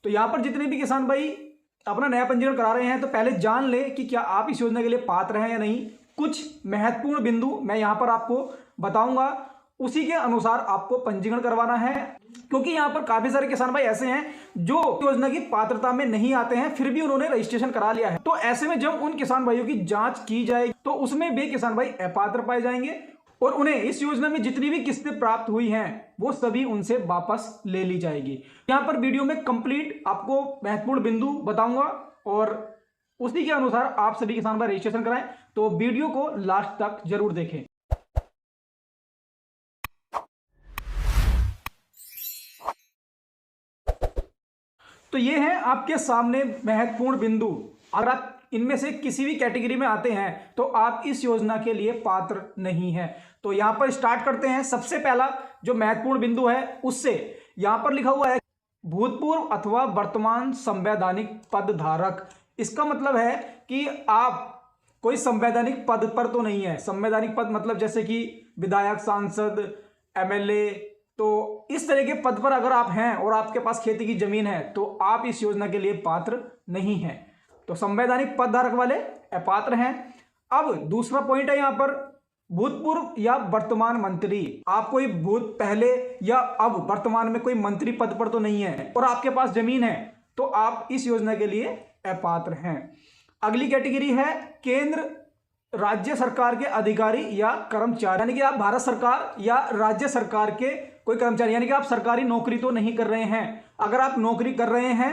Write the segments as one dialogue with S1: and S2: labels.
S1: तो यहाँ पर जितने भी किसान भाई अपना नया पंजीकरण करा रहे हैं तो पहले जान ले कि क्या आप इस योजना के लिए पात्र हैं या नहीं। कुछ महत्वपूर्ण बिंदु मैं यहाँ पर आपको बताऊंगा, उसी के अनुसार आपको पंजीकरण करवाना है। क्योंकि यहाँ पर काफी सारे किसान भाई ऐसे हैं जो योजना की पात्रता में नहीं आते हैं, फिर भी उन्होंने रजिस्ट्रेशन करा लिया है। तो ऐसे में जब उन किसान भाइयों की जांच की जाएगी तो उसमें वे किसान भाई अपात्र पाए जाएंगे और उन्हें इस योजना में जितनी भी किस्तें प्राप्त हुई हैं वो सभी उनसे वापस ले ली जाएगी। यहाँ पर वीडियो में कंप्लीट आपको महत्वपूर्ण बिंदु बताऊंगा और उसी के अनुसार आप सभी किसान भाई रजिस्ट्रेशन कराएं। तो वीडियो को लास्ट तक जरूर देखें। तो ये है आपके सामने महत्वपूर्ण बिंदु। अगर आप इनमें से किसी भी कैटेगरी में आते हैं तो आप इस योजना के लिए पात्र नहीं हैं। तो यहां पर स्टार्ट करते हैं। सबसे पहला जो महत्वपूर्ण बिंदु है उससे, यहां पर लिखा हुआ है भूतपूर्व अथवा वर्तमान संवैधानिक पद धारक। इसका मतलब है कि आप कोई संवैधानिक पद पर तो नहीं है। संवैधानिक पद मतलब जैसे कि विधायक, सांसद, एमएलए, तो इस तरह के पद पर अगर आप हैं और आपके पास खेती की जमीन है तो आप इस योजना के लिए पात्र नहीं हैं। तो संवैधानिक पद धारक वाले अपात्र हैं। अब दूसरा पॉइंट है यहां पर भूतपूर्व या वर्तमान मंत्री। आप कोई पहले या अब वर्तमान में कोई मंत्री पद पर तो नहीं है और आपके पास जमीन है तो आप इस योजना के लिए अपात्र हैं। अगली कैटेगरी है केंद्र राज्य सरकार के अधिकारी या कर्मचारी, यानी कि आप भारत सरकार या राज्य सरकार के कोई कर्मचारी, यानी कि आप सरकारी नौकरी तो नहीं कर रहे हैं। अगर आप नौकरी कर रहे हैं,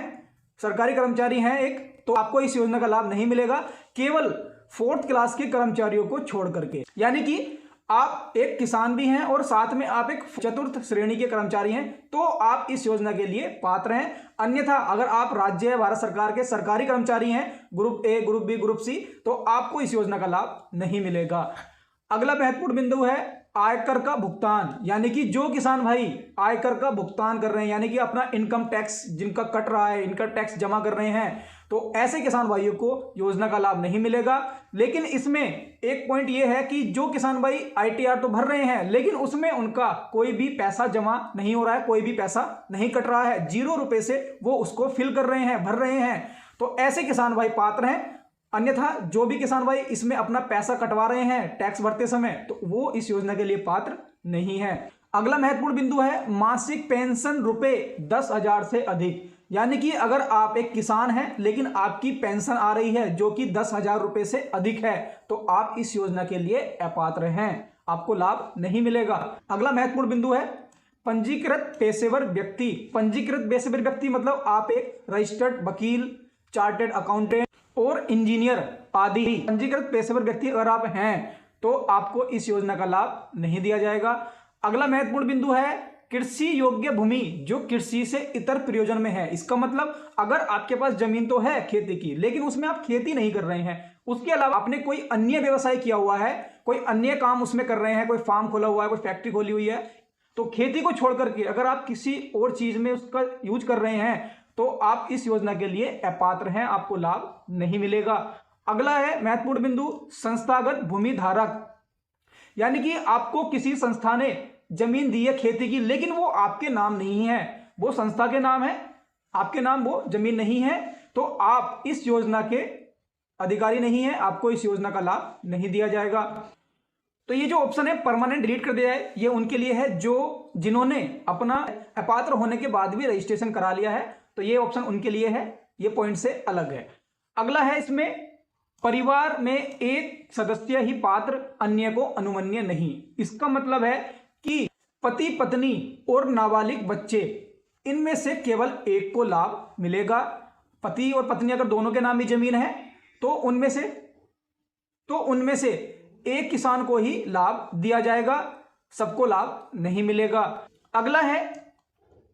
S1: सरकारी कर्मचारी हैं एक, तो आपको इस योजना का लाभ नहीं मिलेगा, केवल 4th क्लास के कर्मचारियों को छोड़ करके। यानी कि आप एक किसान भी हैं और साथ में आप एक 4th श्रेणी के कर्मचारी हैं तो आप इस योजना के लिए पात्र हैं। अन्यथा अगर आप राज्य या भारत सरकार के सरकारी कर्मचारी हैं, group A, group B, group C, तो आपको इस योजना का लाभ नहीं मिलेगा। अगला महत्वपूर्ण बिंदु है आयकर का भुगतान। यानी कि जो किसान भाई आयकर का भुगतान कर रहे हैं, यानी कि अपना इनकम टैक्स जिनका कट रहा है, इनकम टैक्स जमा कर रहे हैं, तो ऐसे किसान भाइयों को योजना का लाभ नहीं मिलेगा। लेकिन इसमें एक पॉइंट यह है कि जो किसान भाई आईटीआर तो भर रहे हैं लेकिन उसमें उनका कोई भी पैसा जमा नहीं हो रहा है, कोई भी पैसा नहीं कट रहा है, 0 रुपए से वो उसको फिल कर रहे हैं, भर रहे हैं, तो ऐसे किसान भाई पात्र हैं। अन्यथा जो भी किसान भाई इसमें अपना पैसा कटवा रहे हैं टैक्स भरते समय तो वो इस योजना के लिए पात्र नहीं है। अगला महत्वपूर्ण बिंदु है मासिक पेंशन रुपए 10,000 से अधिक। यानी कि अगर आप एक किसान हैं लेकिन आपकी पेंशन आ रही है जो कि 10,000 रुपए से अधिक है तो आप इस योजना के लिए अपात्र हैं, आपको लाभ नहीं मिलेगा। अगला महत्वपूर्ण बिंदु है पंजीकृत पेशेवर व्यक्ति। पंजीकृत पेशेवर व्यक्ति मतलब आप एक रजिस्टर्ड वकील, चार्टेड अकाउंटेंट और इंजीनियर आदि पंजीकृत पेशेवर व्यक्ति अगर आप हैं तो आपको इस योजना का लाभ नहीं दिया जाएगा। अगला महत्वपूर्ण बिंदु है कृषि योग्य भूमि जो कृषि से इतर प्रयोजन में है। इसका मतलब अगर आपके पास जमीन तो है खेती की लेकिन उसमें आप खेती नहीं कर रहे हैं, उसके अलावा आपने कोई अन्य व्यवसाय किया हुआ है, कोई अन्य काम उसमें कर रहे हैं, कोई फार्म खोला हुआ है, कोई फैक्ट्री खोली हुई है, तो खेती को छोड़ करके अगर आप किसी और चीज में उसका यूज कर रहे हैं तो आप इस योजना के लिए अपात्र हैं, आपको लाभ नहीं मिलेगा। अगला है महत्वपूर्ण बिंदु संस्थागत भूमि धारक। यानी कि आपको किसी संस्था ने जमीन दी है खेती की लेकिन वो आपके नाम नहीं है, वो संस्था के नाम है, आपके नाम वो जमीन नहीं है, तो आप इस योजना के अधिकारी नहीं है, आपको इस योजना का लाभ नहीं दिया जाएगा। तो ये जो ऑप्शन है परमानेंट डिलीट कर दिया है, ये उनके लिए है जो जिन्होंने अपना अपात्र होने के बाद भी रजिस्ट्रेशन करा लिया है, तो ये ऑप्शन उनके लिए है, ये पॉइंट से अलग है। अगला है इसमें परिवार में एक सदस्य ही पात्र, अन्य को अनुमन्य नहीं। इसका मतलब है कि पति पत्नी और नाबालिग बच्चे इनमें से केवल एक को लाभ मिलेगा। पति और पत्नी अगर दोनों के नाम ही जमीन है तो उनमें से एक किसान को ही लाभ दिया जाएगा, सबको लाभ नहीं मिलेगा। अगला है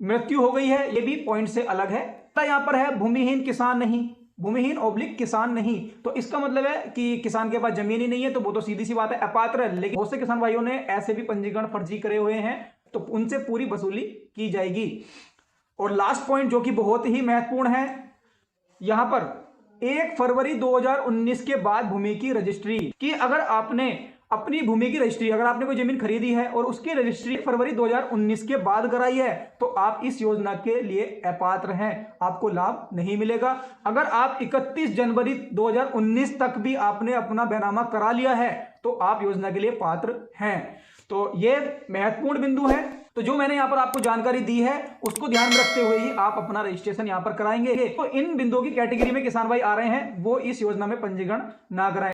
S1: मृत्यु हो गई है, ये भी पॉइंट से अलग है। यहां पर है भूमिहीन किसान नहीं, भूमिहीन ओब्लिक किसान नहीं, तो इसका मतलब है कि किसान के पास जमीन ही नहीं है तो वो तो सीधी सी बात है अपात्र है। लेकिन बहुत से किसान भाइयों ने ऐसे भी पंजीकरण फर्जी करे हुए हैं तो उनसे पूरी वसूली की जाएगी। और लास्ट पॉइंट जो कि बहुत ही महत्वपूर्ण है, यहां पर 1 फरवरी 2019 के बाद भूमि की रजिस्ट्री कि अगर आपने अपनी भूमि की रजिस्ट्री, अगर आपने कोई जमीन खरीदी है और उसकी रजिस्ट्री फरवरी 2019 के बाद कराई है तो आप इस योजना के लिए अपात्र हैं, आपको लाभ नहीं मिलेगा। अगर आप 31 जनवरी 2019 तक भी आपने अपना बैनामा करा लिया है तो आप योजना के लिए पात्र हैं। तो ये महत्वपूर्ण बिंदु है। तो जो मैंने यहां पर आपको जानकारी दी है उसको ध्यान में रखते हुए ही आप अपना रजिस्ट्रेशन यहां पर कराएंगे। तो इन बिंदुओं की कैटेगरी में किसान भाई आ रहे हैं वो इस योजना में पंजीकरण ना कराएं।